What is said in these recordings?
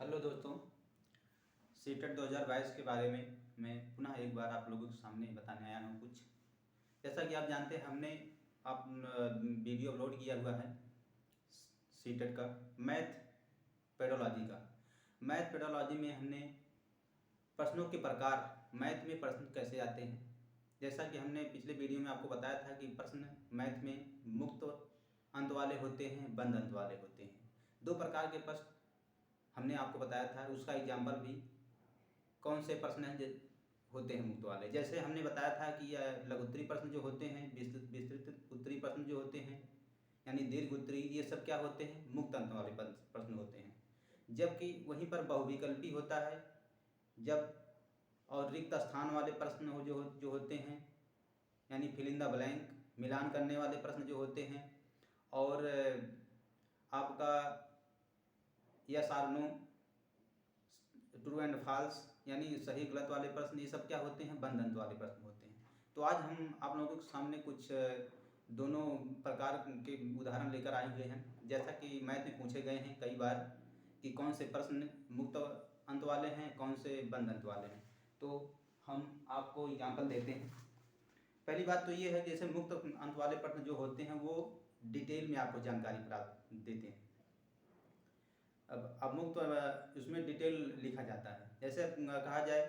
Hello दोस्तों, CTET 2022 के बारे में मैं पुनः एक बार आप लोगों के सामने बताने आया हूँ कुछ। जैसा कि आप जानते हैं, हमने वीडियो अपलोड किया हुआ है सीटेट का मैथ पेडोलॉजी में हमने प्रश्नों के प्रकार, मैथ में प्रश्न कैसे आते हैं। जैसा कि हमने पिछले वीडियो में आपको बताया था कि प्रश्न मैथ में मुक्त अंत वाले होते हैं, बंद अंत वाले होते हैं। दो प्रकार के प्रश्न हमने आपको बताया था, उसका एग्जाम्पल भी कौन से प्रश्न हैं होते हैं मुक्त वाले। जैसे हमने बताया था कि लघु उत्तरी प्रश्न जो होते हैं, विस्तृत उत्तरी प्रश्न जो होते हैं, यानी दीर्घ उत्तरी, ये सब क्या होते हैं, मुक्त अंत वाले प्रश्न होते हैं। जबकि वहीं पर बहुविकल्पी होता है जब, और रिक्त स्थान वाले प्रश्न जो होते हैं, यानी फिल इन द ब्लैंक, मिलान करने वाले प्रश्न जो होते हैं, और आपका यस और नो, ट्रू एंड फॉल्स, यानी सही गलत वाले प्रश्न, ये सब क्या होते हैं, बंद अंत वाले प्रश्न होते हैं। तो आज हम आप लोगों के सामने कुछ दोनों प्रकार के उदाहरण लेकर आए हुए हैं। जैसा कि मैथ में पूछे गए हैं कई बार कि कौन से प्रश्न मुक्त अंत वाले हैं, कौन से बंद अंत वाले हैं, तो हम आपको एग्जाम्पल देते हैं। पहली बात तो ये है, जैसे मुक्त अंत वाले प्रश्न जो होते हैं वो डिटेल में आपको जानकारी प्राप्त देते हैं। अब मुक्त उसमें डिटेल लिखा जाता है। जैसे कहा जाए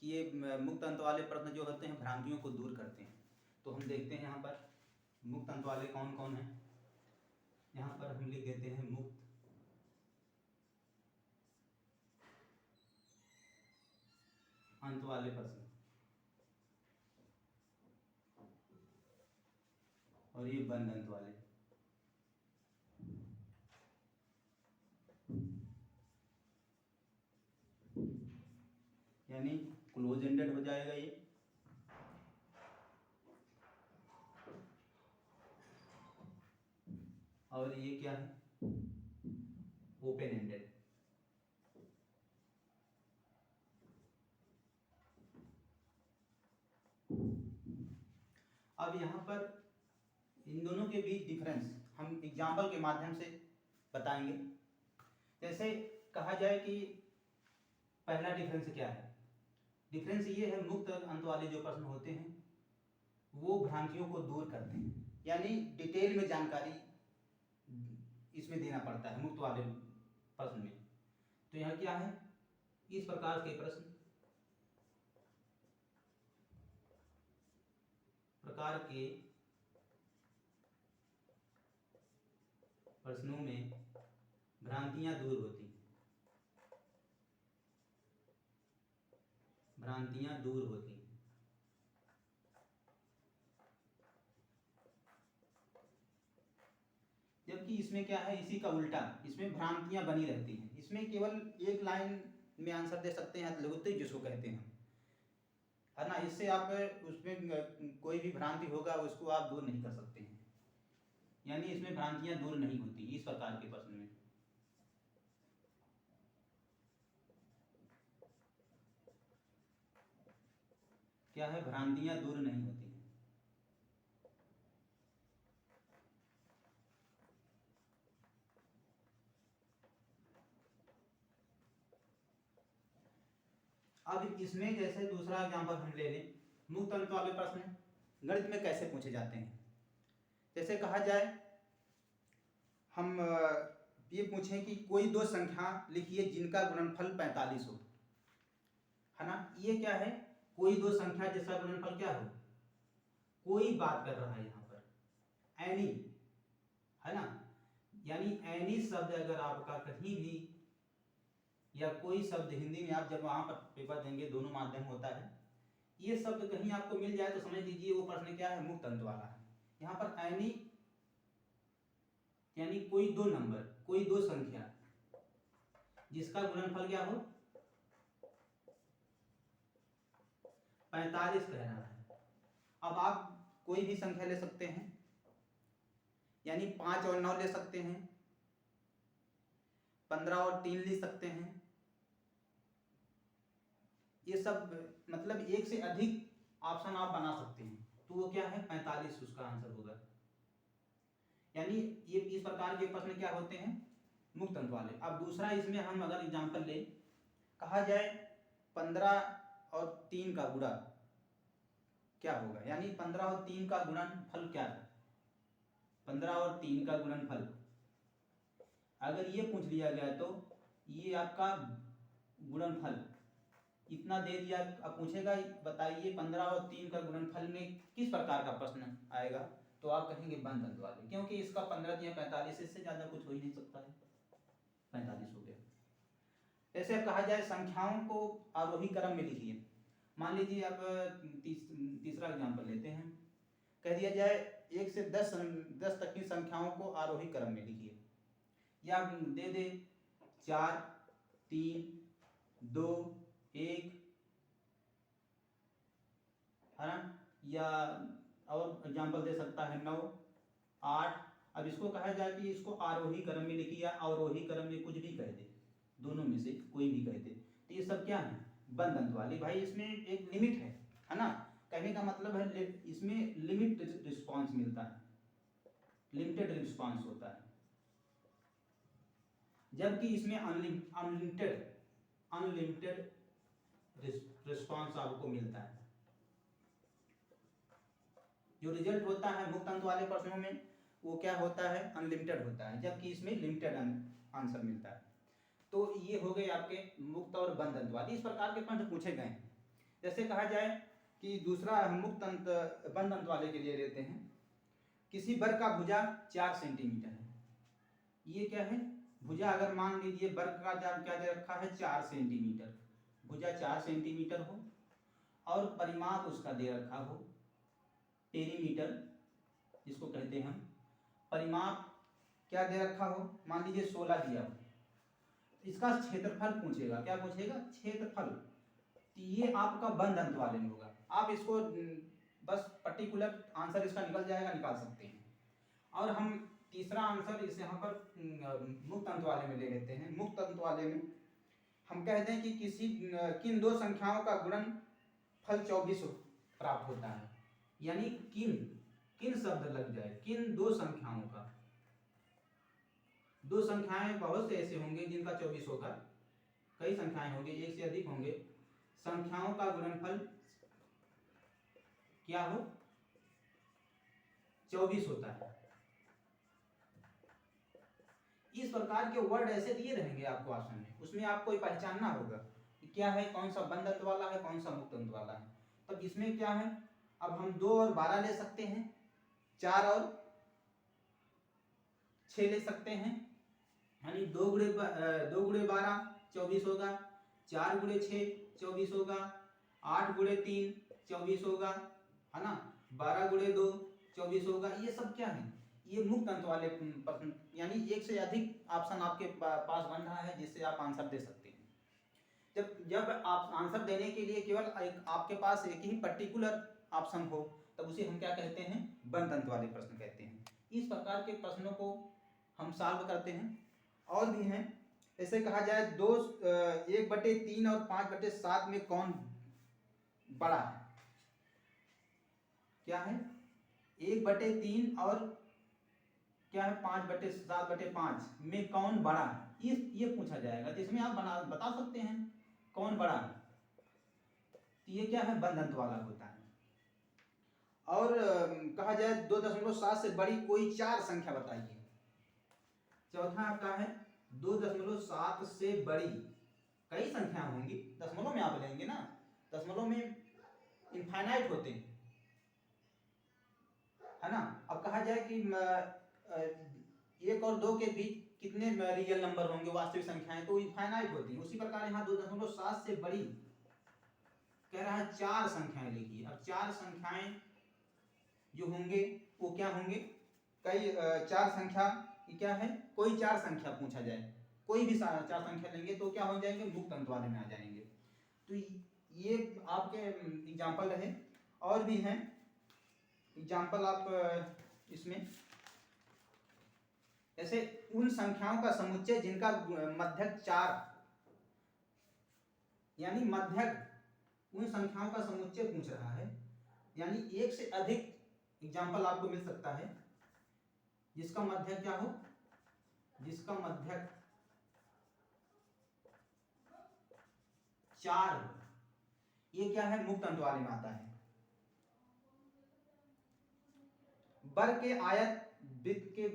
कि ये मुक्त अंत वाले प्रश्न जो होते हैं भ्रांतियों को दूर करते हैं। तो हम देखते हैं यहाँ पर मुक्त अंत वाले कौन कौन हैं। यहाँ पर हम लिख देते हैं मुक्त अंत वाले प्रश्न, और ये बंद अंत वाले। यानी क्लोज एंडेड हो जाएगा ये, और ये क्या है, ओपन एंडेड। अब यहाँ पर इन दोनों के बीच डिफरेंस हम एग्जाम्पल के माध्यम से बताएंगे। जैसे कहा जाए कि पहला डिफरेंस क्या है, डिफरेंस ये है, मुक्त अंत वाले जो प्रश्न होते हैं वो भ्रांतियों को दूर करते हैं, यानी डिटेल में जानकारी इसमें देना पड़ता है मुक्त वाले प्रश्न में। तो यहाँ क्या है, इस प्रकार के प्रश्नों में भ्रांतियां दूर होती हैं, जबकि इसमें क्या है, इसी का उल्टा, इसमें भ्रांतियां बनी रहती हैं। इसमें केवल एक लाइन में आंसर दे सकते हैं, लघु उत्तरी जिसको कहते हैं, है ना। इससे आप उसमें कोई भी भ्रांति होगा उसको आप दूर नहीं कर सकते हैं, यानी इसमें भ्रांतियां दूर नहीं होती इस प्रकार के प्रश्न में। क्या है, भ्रांतियां दूर नहीं होती हैं। अब इसमें जैसे दूसरा एग्जांपल हम ले लें, मुक्त अंत वाले प्रश्न गणित में कैसे पूछे जाते हैं। जैसे कहा जाए, हम ये पूछें कि कोई दो संख्या लिखिए जिनका गुणनफल 45 हो, है ना। ये क्या है, कोई दो संख्या जिसका गुणनफल क्या हो, कोई बात कर रहा है यहाँ पर, एनी, है ना। यानी एनी शब्द अगर आपका कहीं भी, या कोई शब्द हिंदी में आप जब वहां पर पेपर देंगे, दोनों माध्यम होता है, ये शब्द कहीं आपको मिल जाए तो समझ लीजिए वो प्रश्न क्या है, मुक्त अंत वाला है। यहाँ पर एनी यानी कोई दो नंबर, कोई दो संख्या जिसका गुणनफल क्या हो, 45 कह रहा है। अब आप कोई भी संख्या ले सकते हैं, यानी 5 और 9 ले सकते हैं, 15 और 3 ले सकते हैं। ये सब मतलब एक से अधिक ऑप्शन आप बना सकते हैं, तो वो क्या है, 45 उसका आंसर होगा। यानी ये इस प्रकार के प्रश्न क्या होते हैं, मुक्त अंत वाले। अब दूसरा इसमें हम अगर एग्जांपल ले, कहा जाए 15 और 3 का गुणा क्या होगा, यानी 15 और 3 का गुणनफल क्या है, 15 और 3 का गुणनफल अगर ये पूछ लिया गया तो ये आपका गुणनफल इतना दे दिया, अब पूछेगा बताइए 15 और 3 का गुणनफल में किस प्रकार का प्रश्न आएगा, तो आप कहेंगे बंद अंत वाले, क्योंकि इसका 15 या 45, इससे ज़्यादा कुछ हो ही नहीं सकता है, 45 हो गया। ऐसे कहा जाए संख्याओं को आरोही क्रम में लिखिए। मान लीजिए अब तीसरा एग्जाम्पल लेते हैं, कह दिया जाए 1 से 10 तक की संख्याओं को आरोही क्रम में लिखिए, या दे दे 4 3 2 1, है ना, या और एग्जाम्पल दे सकता है 9 8। अब इसको कहा जाए कि इसको आरोही क्रम में लिखिए या अवरोही क्रम में, कुछ भी कह दे, दोनों में से कोई भी कह दे, तो ये सब क्या है, बंद अंत वाले। भाई इसमें एक लिमिट है ना, कहने का मतलब है इसमें लिमिट रिस्पांस मिलता है, लिमिटेड रिस्पांस होता है, जबकि इसमें अनलिमिटेड रिस्पांस आपको मिलता है। जो रिजल्ट होता है मुक्त अंक वाले प्रश्नों में वो क्या होता है, अनलिमिटेड होता है, जबकि इसमें लिमिटेड आंसर मिलता है। तो ये हो गए आपके मुक्त और बंद अंत वाले, इस प्रकार के प्रश्न पूछे गए हैं। जैसे कहा जाए कि दूसरा मुक्त अंत बंद अंत वाले के लिए लेते हैं, किसी वर्ग का भुजा 4 सेंटीमीटर है। ये क्या है, भुजा अगर मान लीजिए वर्ग का क्या दे रखा है 4 सेंटीमीटर, भुजा 4 सेंटीमीटर हो और परिमाप उसका दे रखा हो पेरीमीटर जिसको कहते हैं हम, परिमाप क्या दे रखा हो, मान लीजिए 16 दिया हो, इसका क्षेत्रफल पूछेगा, क्या पूछेगा, क्षेत्रफल। तो ये आपका बंद अंत वाले में होगा, आप इसको बस पर्टिकुलर आंसर इसका निकल जाएगा, निकाल सकते हैं। और हम तीसरा आंसर इस यहाँ पर मुक्त अंत वाले में ले लेते हैं। मुक्त अंत वाले में हम कहते हैं कि किन दो संख्याओं का गुणनफल 24 प्राप्त होता है, यानी किन शब्द लग जाए, किन दो संख्याओं का, दो संख्याएं बहुत से ऐसे होंगे जिनका 24 होगा, कई संख्याएं होंगे, एक से अधिक होंगे, संख्याओं का गुणनफल क्या हो 24 होता है। इस प्रकार के वर्ड ऐसे दिए रहेंगे आपको ऑप्शन में, उसमें आपको पहचानना होगा कि क्या है, कौन सा बंद अंत वाला है, कौन सा मुक्त अंत वाला है। तब इसमें क्या है, अब हम 2 और 12 ले सकते हैं, 4 और 6 ले सकते हैं, यानी 2 गुणे 12 24 होगा, 4 गुणे 6 24 होगा, 8 गुणे 3 24 होगा, है ना, 12 गुणे 2 24 होगा। ये सब क्या है, ये मुक्त अंत वाले प्रश्न, यानी एक से अधिक ऑप्शन आपके पास बन रहा है जिससे आप आंसर दे सकते हैं। जब आप आंसर देने के लिए केवल आपके पास एक ही पर्टिकुलर ऑप्शन हो, तब उसे हम क्या कहते हैं, बंद अंत वाले प्रश्न कहते हैं। इस प्रकार के प्रश्नों को हम सॉल्व करते हैं। और भी हैं, ऐसे कहा जाए 1/3 और 5/7 में कौन बड़ा है, क्या है 1/3 और क्या है 5/7/5 में कौन बड़ा है, ये पूछा जाएगा, जिसमें आप बता सकते हैं कौन बड़ा है, तो ये क्या है, बंद अंत वाला होता है। और कहा जाए 2.7 से बड़ी कोई 4 संख्या बताइए। चौथा आपका है 2.7 से बड़ी, कई संख्या होंगी, दशमलव में आप लेंगे ना, दशमलव में इनफाइनाइट होते हैं, है ना। अब कहा जाए कि 1 और 2 के बीच कितने रियल नंबर होंगे, वास्तविक संख्याएं, तो इनफाइनाइट होती हैं। उसी प्रकार यहाँ 2.7 से बड़ी कह रहा है 4 संख्याएं लिखिए। अब 4 संख्याएं जो होंगे वो क्या होंगे, कई 4 संख्या क्या है, कोई 4 संख्या पूछा जाए, कोई भी 4 संख्या लेंगे तो क्या हो जाएंगे, मुक्त अंत वाले में आ जाएंगे। तो ये आपके एग्जाम्पल रहे, और भी हैं एग्जाम्पल आप इसमें, ऐसे उन संख्याओं का समुच्चय जिनका मध्यक 4, यानी मध्यक उन संख्याओं का समुच्चय पूछ रहा है, यानी एक से अधिक एग्जाम्पल आपको मिल सकता है जिसका मध्यक क्या हो, जिसका मध्यक 4 वर्ग, ये क्या है, मुक्त अंत वाले में आता है। वर्ग के आयत, वृत्त के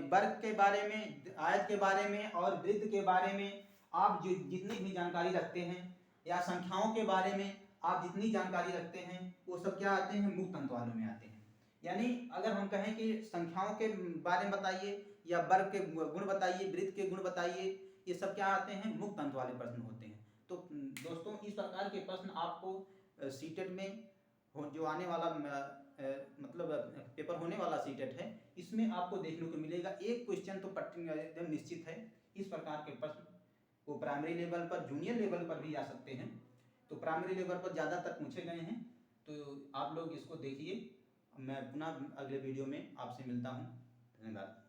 वर्ग के बारे में, आयत के बारे में और वृत्त के बारे में आप जो जितनी भी जानकारी रखते हैं, या संख्याओं के बारे में आप जितनी जानकारी रखते हैं, वो सब क्या आते हैं, मुक्त अंत वालों में आते हैं। यानी अगर हम कहें कि संख्याओं के बारे में बताइए, या वर्ग के गुण बताइए, वृत्त के गुण बताइए, ये सब क्या आते हैं, मुक्त अंत वाले प्रश्न होते हैं। तो दोस्तों, इस प्रकार के प्रश्न आपको सीटेट में जो आने वाला मतलब पेपर होने वाला सीटेट है, इसमें आपको देखने को मिलेगा। एक क्वेश्चन तो एकदम निश्चित है। इस प्रकार के प्रश्न वो प्राइमरी लेवल पर, जूनियर लेवल पर भी आ सकते हैं। तो प्राइमरी लेवल पर ज़्यादातर पूछे गए हैं, तो आप लोग इसको देखिए। मैं पुनः अगले वीडियो में आपसे मिलता हूँ। धन्यवाद।